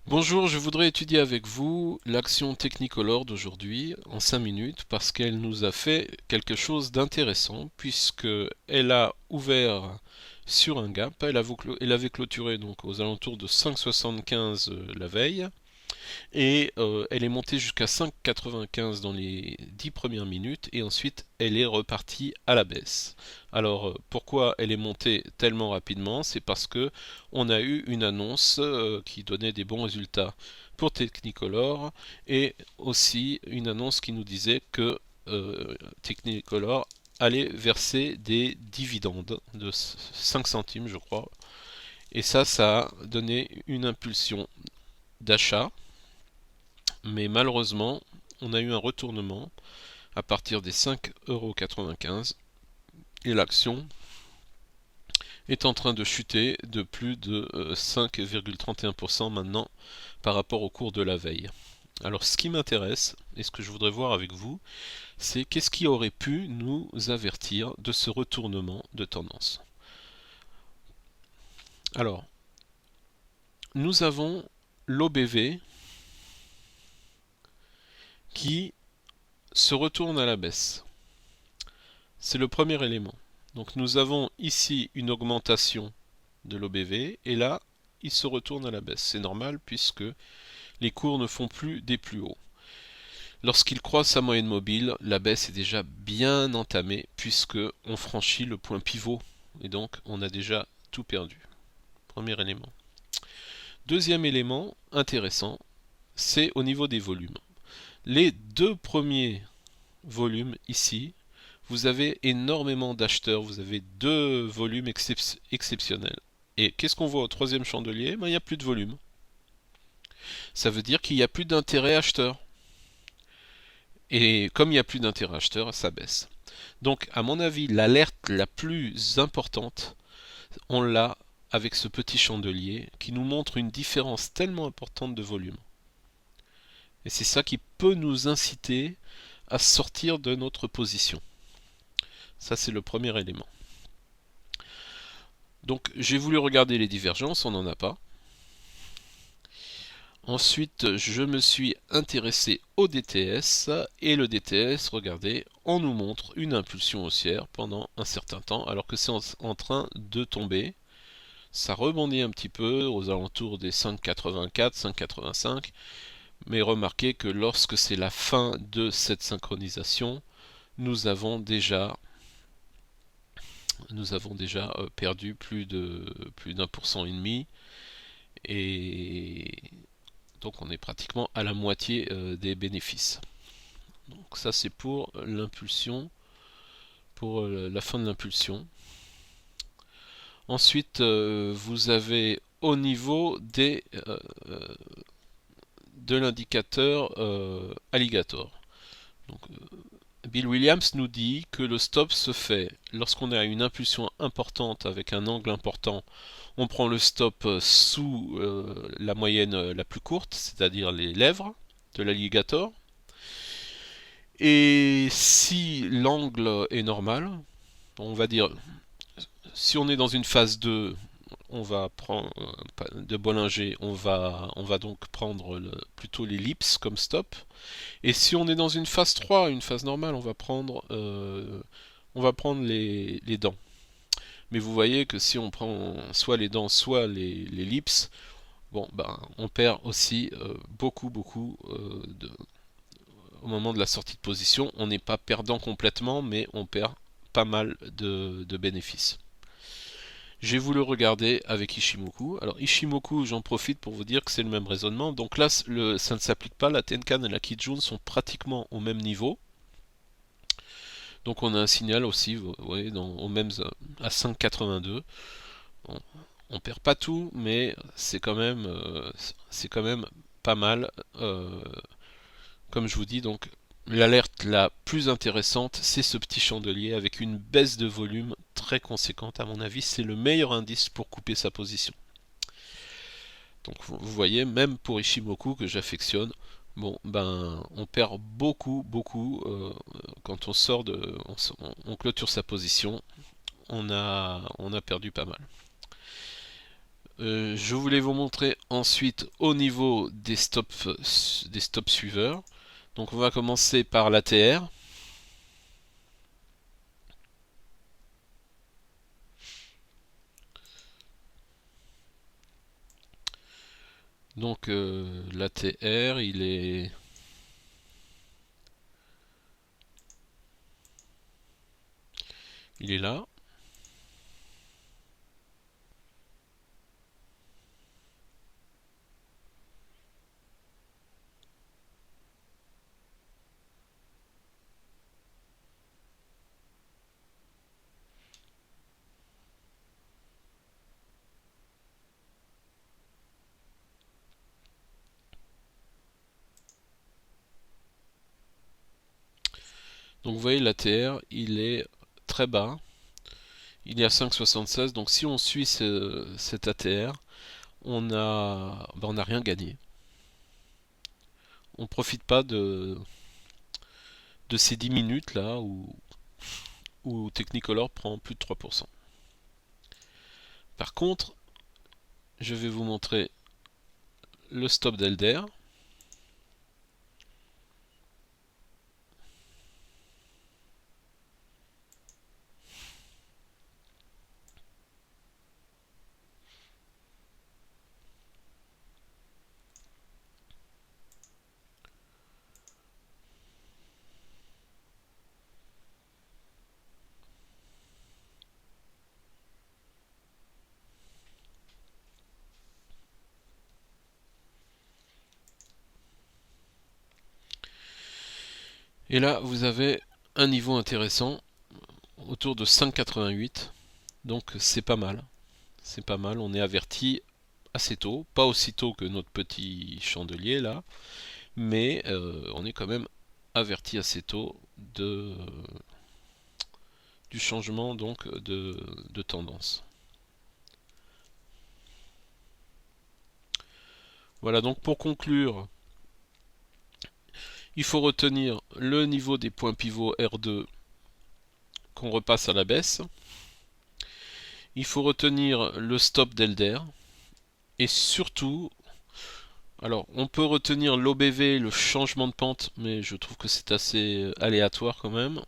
Bonjour, je voudrais étudier avec vous l'action Technicolor d'aujourd'hui en 5 minutes parce qu'elle nous a fait quelque chose d'intéressant puisque elle a ouvert sur un gap, elle avait clôturé donc aux alentours de 5,75 la veille et elle est montée jusqu'à 5,95 dans les 10 premières minutes et ensuite elle est repartie à la baisse. Alors pourquoi elle est montée tellement rapidement? C'est parce que on a eu une annonce qui donnait des bons résultats pour Technicolor et aussi une annonce qui nous disait que Technicolor allait verser des dividendes de 5 centimes je crois. Et ça a donné une impulsion d'achat, mais malheureusement, on a eu un retournement à partir des 5,95 € et l'action est en train de chuter de plus de 5,31% maintenant par rapport au cours de la veille. Alors ce qui m'intéresse et ce que je voudrais voir avec vous, c'est qu'est-ce qui aurait pu nous avertir de ce retournement de tendance. Alors, nous avons l'OBV qui se retourne à la baisse. C'est le premier élément. Donc nous avons ici une augmentation de l'OBV et là il se retourne à la baisse. C'est normal puisque les cours ne font plus des plus hauts. Lorsqu'il croise sa moyenne mobile, la baisse est déjà bien entamée puisque on franchit le point pivot et donc on a déjà tout perdu. Premier élément. Deuxième élément intéressant, c'est au niveau des volumes. Les deux premiers volumes ici, vous avez énormément d'acheteurs, vous avez deux volumes exceptionnels. Et qu'est-ce qu'on voit au troisième chandelier? Il n'y a plus de volume. Ça veut dire qu'il n'y a plus d'intérêt acheteur. Et comme il n'y a plus d'intérêt acheteur, ça baisse. Donc, à mon avis, l'alerte la plus importante, on l'a avec ce petit chandelier qui nous montre une différence tellement importante de volume. Et c'est ça qui peut nous inciter à sortir de notre position. Ça, c'est le premier élément. Donc j'ai voulu regarder les divergences, on n'en a pas. Ensuite, je me suis intéressé au DTS et le DTS, regardez, on nous montre une impulsion haussière pendant un certain temps alors que c'est en train de tomber. Ça rebondit un petit peu aux alentours des 5,84, 5,85, mais remarquez que lorsque c'est la fin de cette synchronisation, nous avons déjà perdu plus d'1,5%. Et donc on est pratiquement à la moitié des bénéfices. Donc ça c'est pour l'impulsion, pour la fin de l'impulsion. Ensuite vous avez au niveau de l'indicateur alligator. Donc, Bill Williams nous dit que le stop se fait lorsqu'on a une impulsion importante avec un angle important. On prend le stop sous la moyenne la plus courte, c'est-à-dire les lèvres de l'alligator. Et si l'angle est normal, on va dire, si on est dans une phase 2, on va prendre de Bollinger, on va donc prendre plutôt l'ellipse comme stop. Et si on est dans une phase 3, une phase normale, on va prendre les dents. Mais vous voyez que si on prend soit les dents, soit l'ellipse, bon, ben, on perd aussi beaucoup au moment de la sortie de position. On n'est pas perdant complètement, mais on perd pas mal de bénéfices. J'ai voulu regarder avec Ishimoku. Alors Ishimoku, j'en profite pour vous dire que c'est le même raisonnement. Donc là, ça ne s'applique pas. La Tenkan et la Kijun sont pratiquement au même niveau. Donc on a un signal aussi, vous voyez, au même à 5,82. Bon, on perd pas tout, mais c'est quand même pas mal. Comme je vous dis, donc l'alerte la plus intéressante, c'est ce petit chandelier avec une baisse de volume très conséquente. À mon avis, c'est le meilleur indice pour couper sa position. Donc vous voyez, même pour Ishimoku que j'affectionne, bon ben on perd beaucoup quand on sort on clôture sa position, on a perdu pas mal. Je voulais vous montrer ensuite au niveau des stops suiveurs. Donc on va commencer par l'ATR. Donc l'ATR, il est là. Donc vous voyez l'ATR, il est très bas. Il est à 5,76. Donc si on suit cet ATR, on n'a rien gagné. On ne profite pas de ces 10 minutes là où Technicolor prend plus de 3%. Par contre, je vais vous montrer le stop d'Elder. Et là, vous avez un niveau intéressant autour de 5,88. Donc c'est pas mal. C'est pas mal. On est averti assez tôt. Pas aussi tôt que notre petit chandelier là. Mais on est quand même averti assez tôt du changement donc de tendance. Voilà, donc pour conclure, il faut retenir le niveau des points pivots R2 qu'on repasse à la baisse. Il faut retenir le stop d'Elder. Et surtout, alors on peut retenir l'OBV, le changement de pente, mais je trouve que c'est assez aléatoire quand même.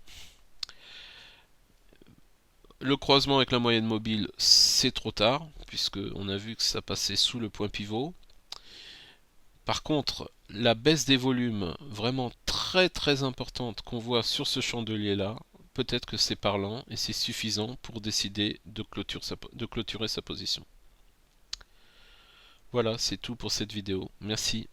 Le croisement avec la moyenne mobile, c'est trop tard, puisque on a vu que ça passait sous le point pivot. Par contre, la baisse des volumes vraiment très très importante qu'on voit sur ce chandelier là, peut-être que c'est parlant et c'est suffisant pour décider de clôturer sa position. Voilà, c'est tout pour cette vidéo. Merci.